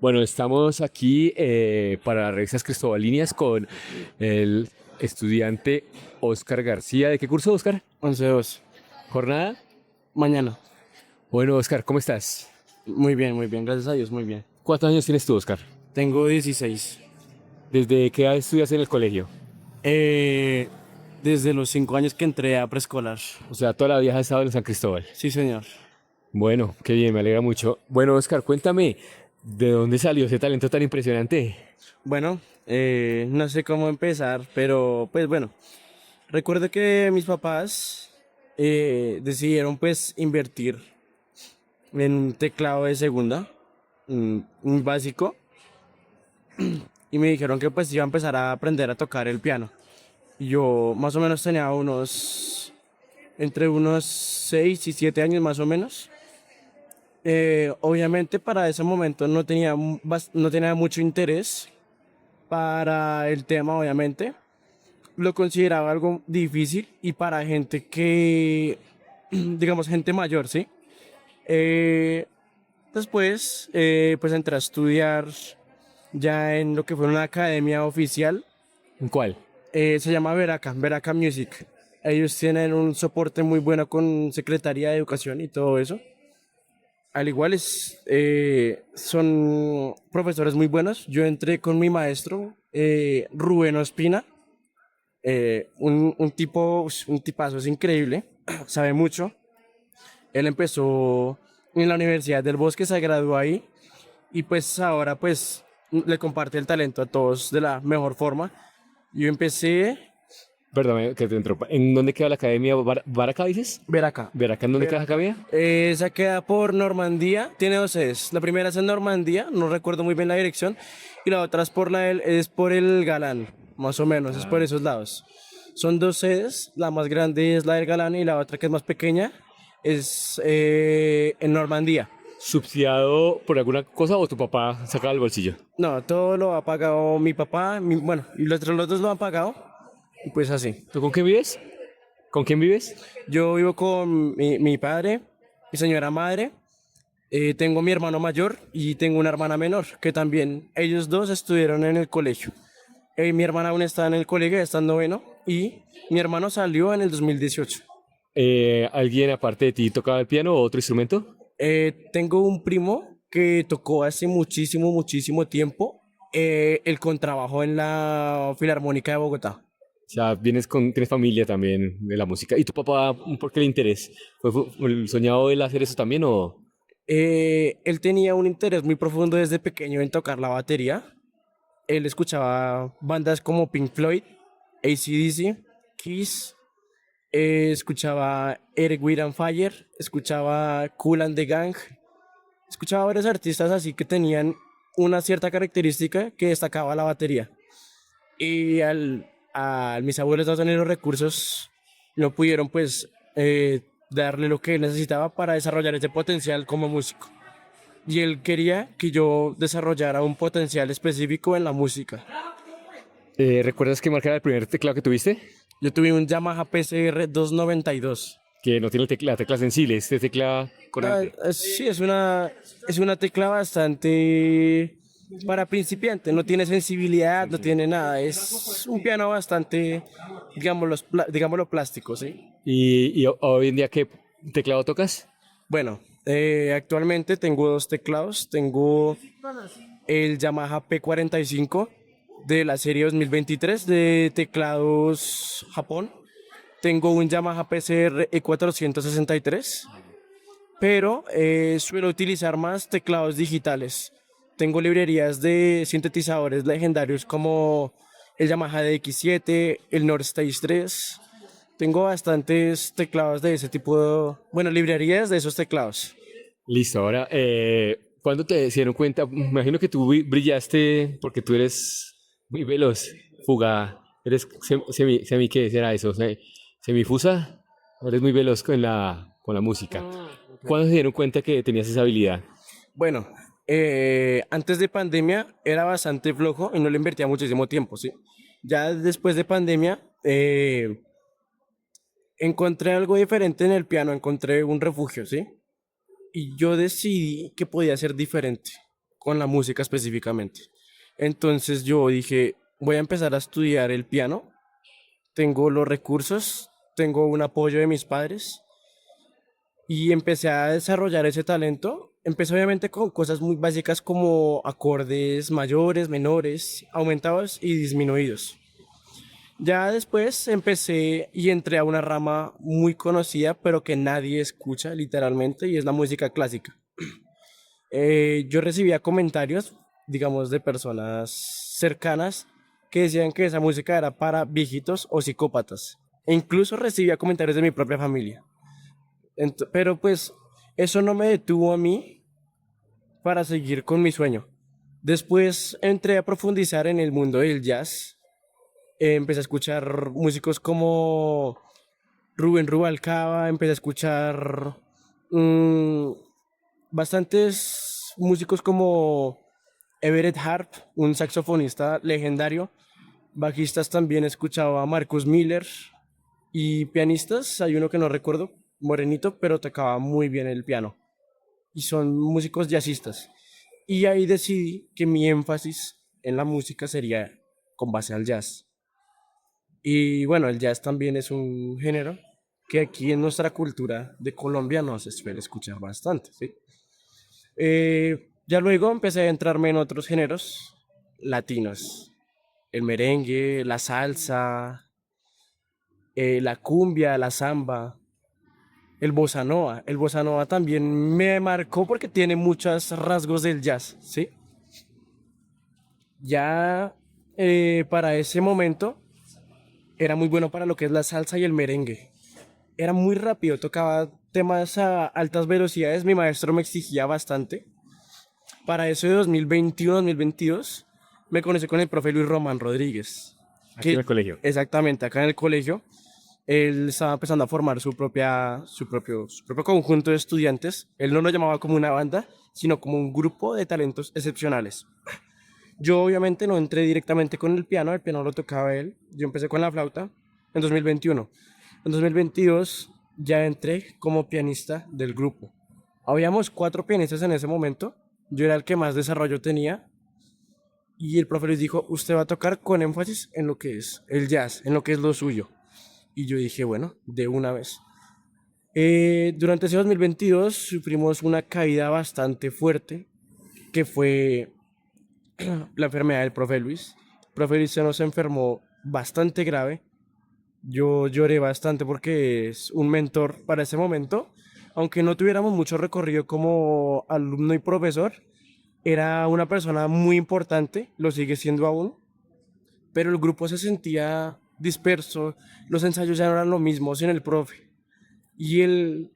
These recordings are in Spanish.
Bueno, estamos aquí para Revistas Cristobalinas con el estudiante Oscar García. ¿De qué curso, Oscar? 11-2. ¿Jornada? Mañana. Bueno, Oscar, ¿cómo estás? Muy bien, gracias a Dios, muy bien. ¿Cuántos años tienes tú, Oscar? Tengo 16. ¿Desde qué edad estudias en el colegio? Eh, Desde los 5 años que entré a preescolar. O sea, toda la vida has estado en San Cristóbal. Sí, señor. Bueno, qué bien, me alegra mucho. Bueno, Oscar, cuéntame, ¿de dónde salió ese talento tan impresionante? Bueno, no sé cómo empezar, pero pues bueno, recuerdo que mis papás decidieron pues invertir en un teclado de segunda, un básico, y me dijeron que pues iba a empezar a aprender a tocar el piano. Y yo más o menos tenía entre unos 6 y 7 años más o menos. Obviamente para ese momento no tenía mucho interés para el tema, obviamente. Lo consideraba algo difícil y para gente que, digamos, gente mayor, ¿sí? Eh, Después, pues entré a estudiar ya en lo que fue una academia oficial. ¿En cuál? Se llama Veraca Music. Ellos tienen un soporte muy bueno con Secretaría de Educación y todo eso. Al igual son profesores muy buenos. Yo entré con mi maestro, Rubén Ospina, un tipo, un tipazo, es increíble, sabe mucho. Él empezó en la Universidad del Bosque, se graduó ahí y pues ahora pues le comparte el talento a todos de la mejor forma. Yo empecé Perdón, que te interrumpa. ¿En dónde queda la academia? ¿Baraca dices? Veraca. ¿Veraca en dónde queda la Veraca. academia? Esa queda por Normandía, tiene dos sedes. La primera es en Normandía, no recuerdo muy bien la dirección, y la otra es por el Galán, más o menos, es por esos lados. Son dos sedes, la más grande es la del Galán y la otra que es más pequeña es en Normandía. ¿Subsidiado por alguna cosa o tu papá sacaba el bolsillo? No, todo lo ha pagado mi papá, bueno, y los dos lo han pagado, y pues así. ¿Tú con quién vives? ¿Con quién vives? Yo vivo con mi padre, mi señora madre. Tengo mi hermano mayor y tengo una hermana menor, que también ellos dos estuvieron en el colegio. Mi hermana aún está en el colegio, está en noveno, y mi hermano salió en el 2018. ¿Alguien aparte de ti tocaba el piano o otro instrumento? Tengo un primo que tocó hace muchísimo tiempo el contrabajo en la Filarmónica de Bogotá. O sea, tienes familia también de la música. ¿Y tu papá, por qué el interés? ¿Fue el soñado él hacer eso también o...? Él tenía un interés muy profundo desde pequeño en tocar la batería. Él escuchaba bandas como Pink Floyd, AC/DC, Kiss, escuchaba Eric Wind and Fire, escuchaba Kool and the Gang, escuchaba varios artistas así que tenían una cierta característica que destacaba la batería. Y al mis abuelos no tener los recursos, no pudieron pues darle lo que él necesitaba para desarrollar ese potencial como músico. Y él quería que yo desarrollara un potencial específico en la música. ¿Recuerdas qué marca era el primer teclado que tuviste? Yo tuve un Yamaha PCR 292. Que no tiene la tecla sensible, este tecla corriente. Sí, es una tecla bastante para principiante. No tiene sensibilidad, no tiene nada. Es un piano bastante, digámoslo plástico, ¿sí? ¿Y hoy en día qué teclado tocas? Bueno, actualmente tengo dos teclados. Tengo el Yamaha P45 de la serie 2023 de teclados Japón. Tengo un Yamaha PCR E463, pero suelo utilizar más teclados digitales. Tengo librerías de sintetizadores legendarios como el Yamaha DX7, el Nord Stage 3. Tengo bastantes teclados de ese tipo bueno, librerías de esos teclados. Listo, ahora, ¿cuándo te dieron cuenta? Me imagino que tú brillaste porque tú eres muy veloz, fugada. ¿Eres ¿qué será eso? ¿Semifusa? Eres muy veloz con la música. ¿Cuándo se dieron cuenta que tenías esa habilidad? Bueno, antes de pandemia era bastante flojo y no le invertía muchísimo tiempo, ¿sí? Ya después de pandemia encontré algo diferente en el piano, encontré un refugio, ¿sí? Y yo decidí que podía ser diferente. con la música específicamente. Entonces yo dije, voy a empezar a estudiar el piano, tengo los recursos, tengo un apoyo de mis padres y empecé a desarrollar ese talento. Empecé obviamente con cosas muy básicas como acordes mayores, menores, aumentados y disminuidos. Ya después empecé y entré a una rama muy conocida, pero que nadie escucha literalmente, y es la música clásica. Yo recibía comentarios, digamos, de personas cercanas que decían que esa música era para viejitos o psicópatas. E incluso recibía comentarios de mi propia familia. Pero pues eso no me detuvo a mí para seguir con mi sueño. Después entré a profundizar en el mundo del jazz. Empecé a escuchar músicos como Rubén Rubalcaba, empecé a escuchar mm, bastantes músicos como Everett Harp, un saxofonista legendario. Bajistas también escuchaba a Marcus Miller. Y pianistas, hay uno que no recuerdo, morenito, pero tocaba muy bien el piano. Y son músicos jazzistas. Y ahí decidí que mi énfasis en la música sería con base al jazz. Y bueno, el jazz también es un género que aquí en nuestra cultura de Colombia no se suele escuchar bastante, ¿sí? Ya luego empecé a entrarme en otros géneros latinos, el merengue, la salsa, la cumbia, la samba, el bossa nova. El bossa nova también me marcó porque tiene muchos rasgos del jazz, ¿sí? Ya para ese momento era muy bueno para lo que es la salsa y el merengue. Era muy rápido, tocaba temas a altas velocidades, mi maestro me exigía bastante. Para eso de 2021-2022 me conocí con el profe Luis Román Rodríguez, Aquí en que el colegio. exactamente acá en el colegio él estaba empezando a formar su propio conjunto de estudiantes. Él no lo llamaba como una banda, sino como un grupo de talentos excepcionales. Yo obviamente no entré directamente con el piano lo tocaba él. Yo empecé con la flauta en 2021. En 2022 ya entré como pianista del grupo. Habíamos 4 pianistas en ese momento. Yo era el que más desarrollo tenía. Y el profe les dijo, usted va a tocar con énfasis en lo que es el jazz, en lo que es lo suyo. Y yo dije, bueno, de una vez. Durante ese 2022 sufrimos una caída bastante fuerte, que fue la enfermedad del profe Luis. El profe Luis se nos enfermó bastante grave. Yo lloré bastante porque es un mentor para ese momento. Aunque no tuviéramos mucho recorrido como alumno y profesor, era una persona muy importante, lo sigue siendo aún, pero el grupo se sentía disperso, los ensayos ya no eran lo mismo sin el profe. Y él,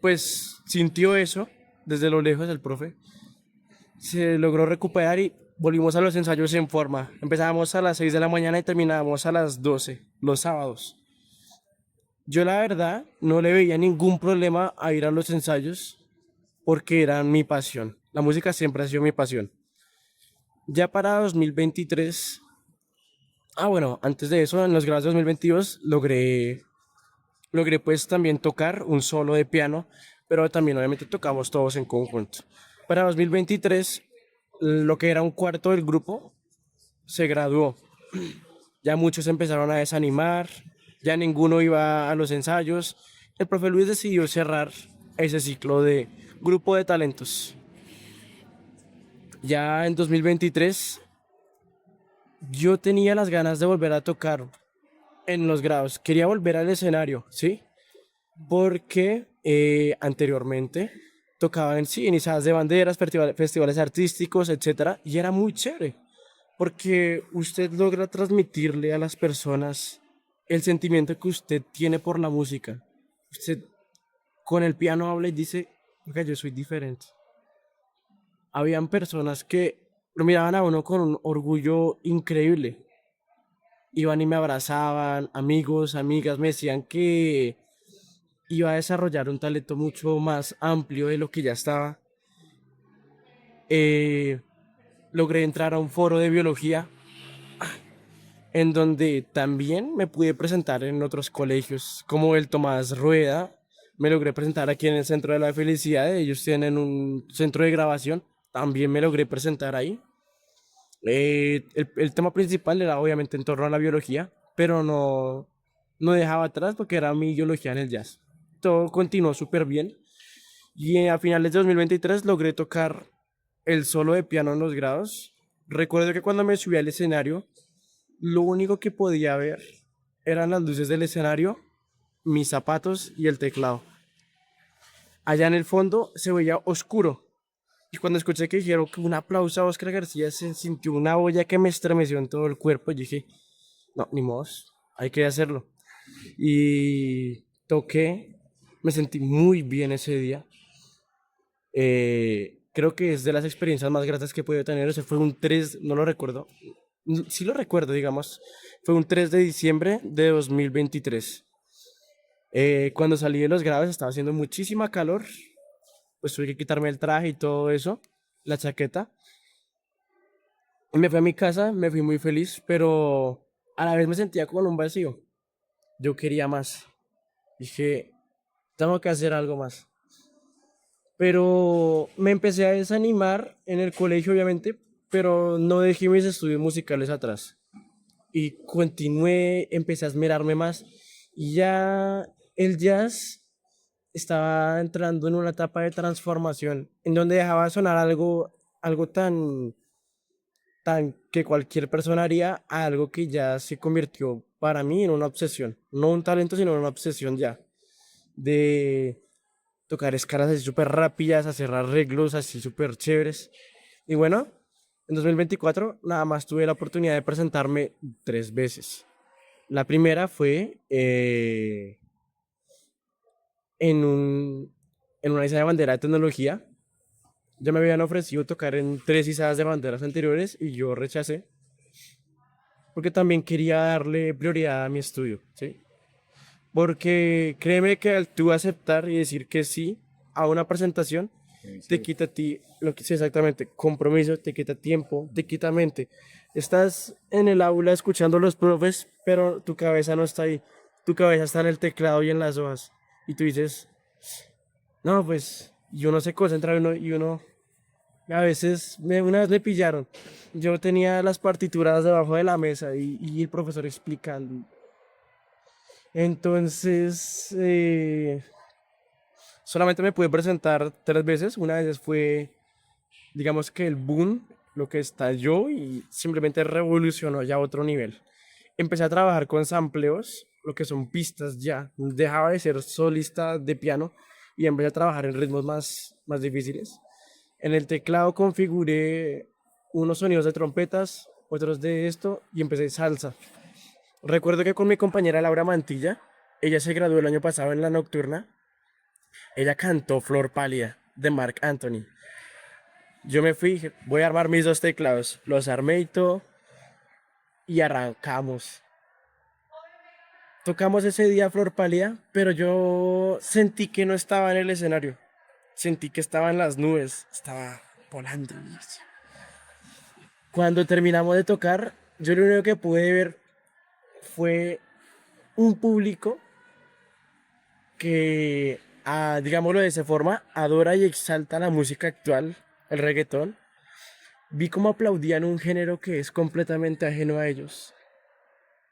pues, sintió eso desde lo lejos, el profe. Se logró recuperar y volvimos a los ensayos en forma. Empezábamos a las 6 de la mañana y terminábamos a las 12 los sábados. Yo la verdad no le veía ningún problema a ir a los ensayos porque era mi pasión. La música siempre ha sido mi pasión. Ya para 2023, bueno, antes de eso, en los grados de 2022, logré pues también tocar un solo de piano, pero también obviamente tocamos todos en conjunto. Para 2023, lo que era un cuarto del grupo se graduó. Ya muchos empezaron a desanimar, ya ninguno iba a los ensayos. El profe Luis decidió cerrar ese ciclo de grupo de talentos. Ya en 2023, yo tenía las ganas de volver a tocar en los grados. Quería volver al escenario, ¿sí? Porque anteriormente tocaba en sí, en izadas de banderas, festivales artísticos, etcétera, y era muy chévere, porque usted logra transmitirle a las personas el sentimiento que usted tiene por la música. Usted con el piano habla y dice, oiga, yo soy diferente. Habían personas que lo miraban a uno con un orgullo increíble. Iban y me abrazaban, amigos, amigas, me decían que iba a desarrollar un talento mucho más amplio de lo que ya estaba. Eh, Logré entrar a un foro de biología en donde también me pude presentar en otros colegios, como el Tomás Rueda. Me logré presentar aquí en el Centro de la Felicidad. Ellos tienen un centro de grabación. también me logré presentar ahí. El tema principal era obviamente en torno a la biología, pero no dejaba atrás porque era mi ideología en el jazz. Todo continuó súper bien y a finales de 2023 logré tocar el solo de piano en los grados. Recuerdo que cuando me subí al escenario, lo único que podía ver eran las luces del escenario, mis zapatos y el teclado. Allá en el fondo se veía oscuro. Y cuando escuché que dijeron que un aplauso a Oscar García, se sintió una olla que me estremeció en todo el cuerpo. Y dije, no, ni modo, hay que hacerlo. Y toqué, me sentí muy bien ese día. Creo que es de las experiencias más gratas que he podido tener. Ese fue un 3, no lo recuerdo. Sí lo recuerdo, digamos. Fue un 3 de diciembre de 2023. Cuando salí de los graves estaba haciendo muchísima calor. Pues tuve que quitarme el traje y todo eso, la chaqueta. Y me fui a mi casa, me fui muy feliz, pero a la vez me sentía como en un vacío. Yo quería más. Dije, tengo que hacer algo más. Pero me empecé a desanimar en el colegio, obviamente, pero no dejé mis estudios musicales atrás. Y continué, empecé a esmerarme más. Y ya el jazz estaba entrando en una etapa de transformación, en donde dejaba de sonar algo tan que cualquier persona haría, a algo que ya se convirtió para mí en una obsesión. No un talento, sino una obsesión ya. De tocar escalas así súper rápidas, hacer arreglos así súper chéveres. Y bueno, en 2024 nada más tuve la oportunidad de presentarme 3 veces. La primera fue en en una izada de bandera de tecnología. Ya me habían ofrecido tocar en 3 izadas de banderas anteriores y yo rechacé porque también quería darle prioridad a mi estudio, ¿sí? Porque créeme que al tú aceptar y decir que sí a una presentación, te quita a ti lo que sí exactamente, compromiso, te quita tiempo, te quita mente. Estás en el aula escuchando a los profes, pero tu cabeza no está ahí. Tu cabeza está en el teclado y en las hojas. Y tú dices, no, pues, y uno se concentra y uno a veces, una vez me pillaron. Yo tenía las partituras debajo de la mesa y el profesor explicando. Entonces, solamente me pude presentar 3 veces. Una vez fue, digamos que el boom, lo que estalló y simplemente revolucionó ya a otro nivel. Empecé a trabajar con sampleos, lo que son pistas ya. Dejaba de ser solista de piano y empecé a trabajar en ritmos más difíciles. En el teclado configuré unos sonidos de trompetas, otros de esto y empecé salsa. Recuerdo que con mi compañera Laura Mantilla, ella se graduó el año pasado en la nocturna, ella cantó Flor Pálida de Marc Anthony. Yo me fui, dije, voy a armar mis 2 teclados, los armé y todo y arrancamos. Tocamos ese día Flor Pálida, pero yo sentí que no estaba en el escenario, sentí que estaba en las nubes, estaba volando. Cuando terminamos de tocar, yo lo único que pude ver fue un público que, digámoslo de esa forma, adora y exalta la música actual, el reggaetón. Vi cómo aplaudían un género que es completamente ajeno a ellos.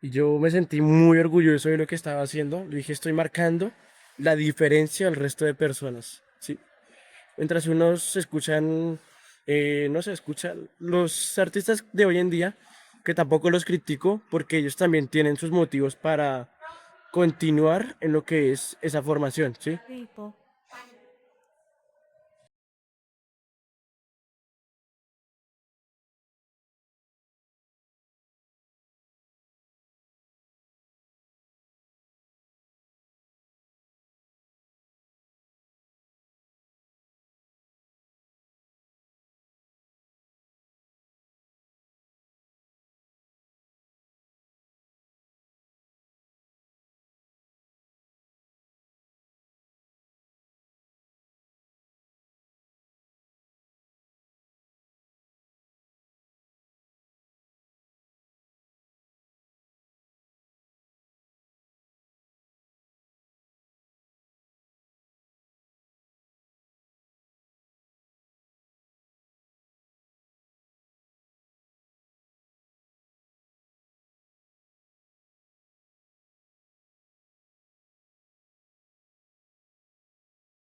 Y yo me sentí muy orgulloso de lo que estaba haciendo. Le dije, estoy marcando la diferencia al resto de personas, ¿sí? Mientras unos escuchan, no se escuchan los artistas de hoy en día, que tampoco los critico, porque ellos también tienen sus motivos para continuar en lo que es esa formación, ¿sí?